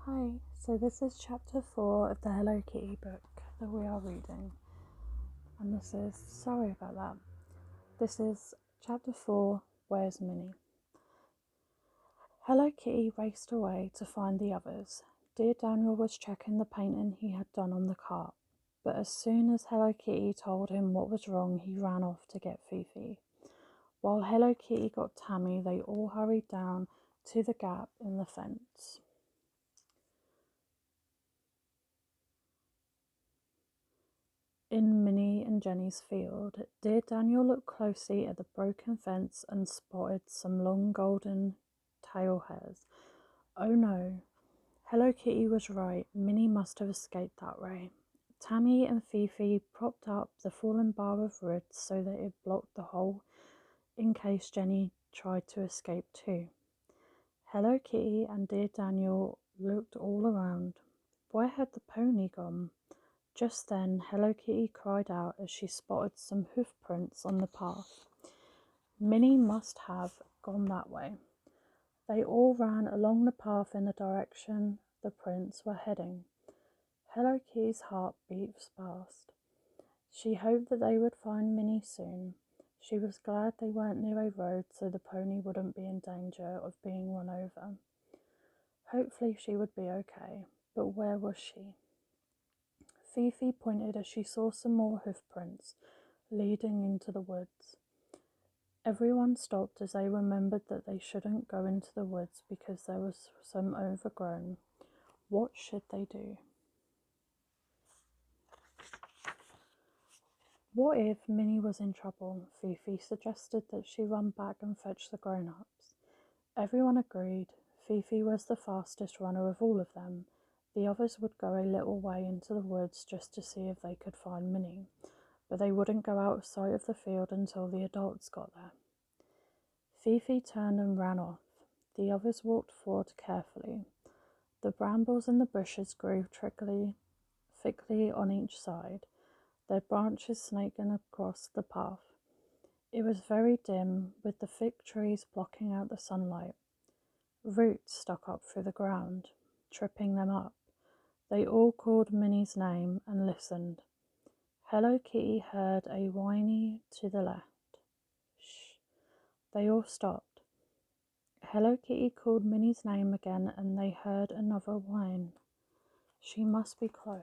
Hi, so this is chapter 4 of the Hello Kitty book that we are reading. And sorry about that. This is chapter 4, Where's Minnie? Hello Kitty raced away to find the others. Dear Daniel was checking the painting he had done on the cart, but as soon as Hello Kitty told him what was wrong, he ran off to get Fifi. While Hello Kitty got Tammy, they all hurried down to the gap in the fence. In Minnie and Jenny's field, dear Daniel looked closely at the broken fence and spotted some long golden tail hairs. Oh no, Hello Kitty was right. Minnie must have escaped that way. Tammy and Fifi propped up the fallen bar of wood so that it blocked the hole in case Jenny tried to escape too. Hello Kitty and dear Daniel looked all around. Where had the pony gone? Just then, Hello Kitty cried out as she spotted some hoof prints on the path. Minnie must have gone that way. They all ran along the path in the direction the prints were heading. Hello Kitty's heart beat fast. She hoped that they would find Minnie soon. She was glad they weren't near a road so the pony wouldn't be in danger of being run over. Hopefully she would be okay, but where was she? Fifi pointed as she saw some more hoof prints leading into the woods. Everyone stopped as they remembered that they shouldn't go into the woods because there was some overgrown. What should they do? What if Minnie was in trouble? Fifi suggested that she run back and fetch the grown-ups. Everyone agreed. Fifi was the fastest runner of all of them. The others would go a little way into the woods just to see if they could find Minnie, but they wouldn't go out of sight of the field until the adults got there. Fifi turned and ran off. The others walked forward carefully. The brambles in the bushes grew thickly on each side, their branches snaking across the path. It was very dim, with the thick trees blocking out the sunlight. Roots stuck up through the ground, tripping them up. They all called Minnie's name and listened. Hello Kitty heard a whinny to the left. Shh. They all stopped. Hello Kitty called Minnie's name again and they heard another whine. She must be close.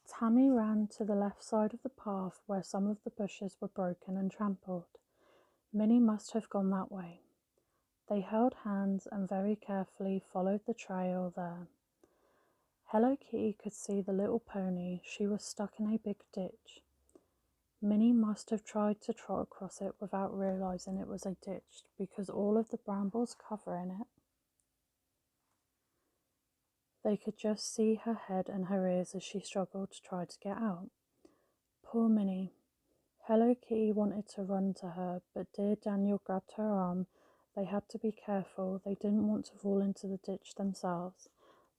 Tammy ran to the left side of the path where some of the bushes were broken and trampled. Minnie must have gone that way. They held hands and very carefully followed the trail there. Hello Kitty could see the little pony. She was stuck in a big ditch. Minnie must have tried to trot across it without realizing it was a ditch because all of the brambles covering it. They could just see her head and her ears as she struggled to try to get out. Poor Minnie. Hello Kitty wanted to run to her, but dear Daniel grabbed her arm. They had to be careful. They didn't want to fall into the ditch themselves.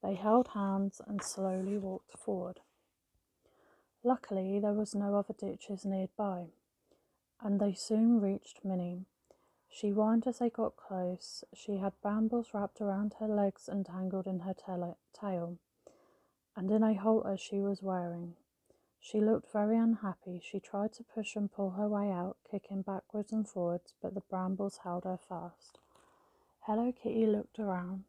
They held hands and slowly walked forward. Luckily, there was no other ditches nearby, and they soon reached Minnie. She whined as they got close. She had brambles wrapped around her legs and tangled in her tail, and in a halter she was wearing. She looked very unhappy. She tried to push and pull her way out, kicking backwards and forwards, but the brambles held her fast. Hello Kitty looked around.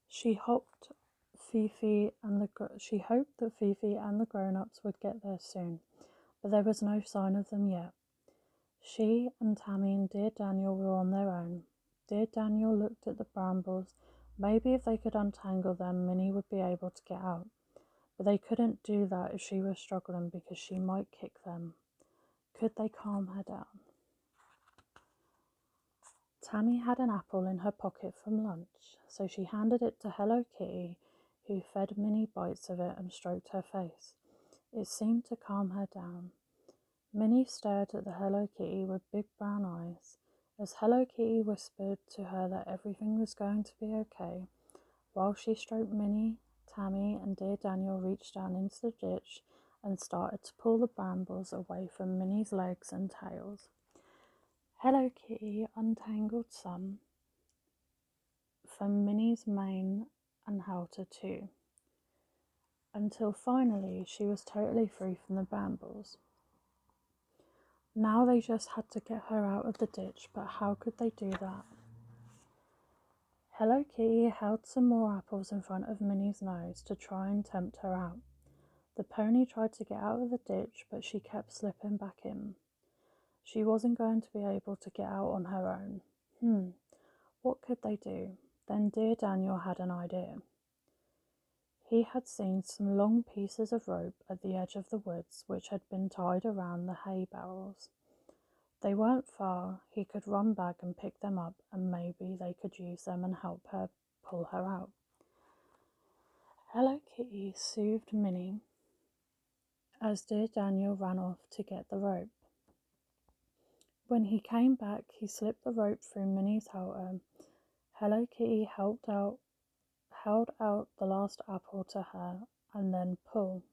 She hoped that Fifi and the grown-ups would get there soon, but there was no sign of them yet. She and Tammy and dear Daniel were on their own. Dear Daniel looked at the brambles. Maybe if they could untangle them, Minnie would be able to get out. But they couldn't do that if she was struggling because she might kick them. Could they calm her down? Tammy had an apple in her pocket from lunch, so she handed it to Hello Kitty, who fed Minnie bites of it and stroked her face. It seemed to calm her down. Minnie stared at the Hello Kitty with big brown eyes. As Hello Kitty whispered to her that everything was going to be okay, while she stroked Minnie, Tammy and dear Daniel reached down into the ditch and started to pull the brambles away from Minnie's legs and tails. Hello Kitty untangled some from Minnie's mane and halter too, until finally she was totally free from the brambles. Now they just had to get her out of the ditch, but how could they do that? Hello Kitty held some more apples in front of Minnie's nose to try and tempt her out. The pony tried to get out of the ditch, but she kept slipping back in. She wasn't going to be able to get out on her own. What could they do? Then dear Daniel had an idea. He had seen some long pieces of rope at the edge of the woods which had been tied around the hay barrels. They weren't far, he could run back and pick them up, and maybe they could use them and help her pull her out. Hello Kitty soothed Minnie as dear Daniel ran off to get the rope. When he came back, he slipped the rope through Minnie's halter. Hello Kitty held out the last apple to her, and then pull.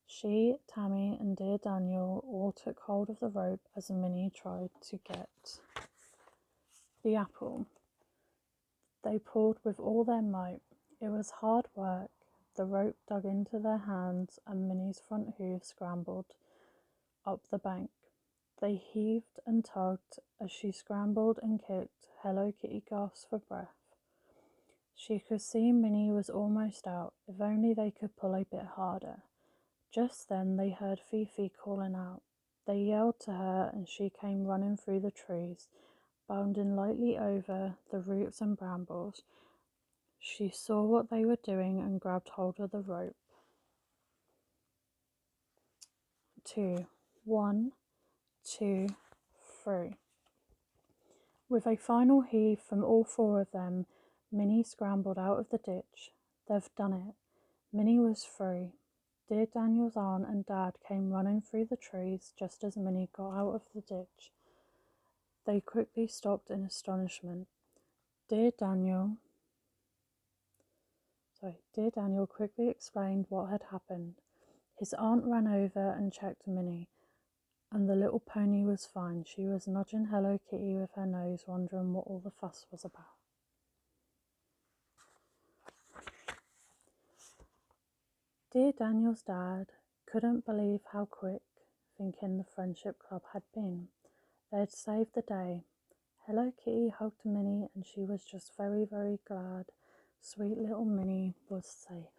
She, Tammy, and dear Daniel all took hold of the rope as Minnie tried to get the apple. They pulled with all their might. It was hard work. The rope dug into their hands, and Minnie's front hooves scrambled up the bank. They heaved and tugged as she scrambled and kicked. Hello Kitty gasped for breath. She could see Minnie was almost out, if only they could pull a bit harder. Just then they heard Fifi calling out. They yelled to her and she came running through the trees, bounding lightly over the roots and brambles. She saw what they were doing and grabbed hold of the rope. 2, 1, 2, 3. With a final heave from all four of them, Minnie scrambled out of the ditch. They've done it. Minnie was free. Dear Daniel's aunt and dad came running through the trees just as Minnie got out of the ditch. They quickly stopped in astonishment. Dear Daniel quickly explained what had happened. His aunt ran over and checked Minnie, and the little pony was fine. She was nudging Hello Kitty with her nose, wondering what all the fuss was about. Dear Daniel's dad couldn't believe how quick thinking the Friendship Club had been. They had saved the day. Hello Kitty hugged Minnie, and she was just very, very glad sweet little Minnie was safe.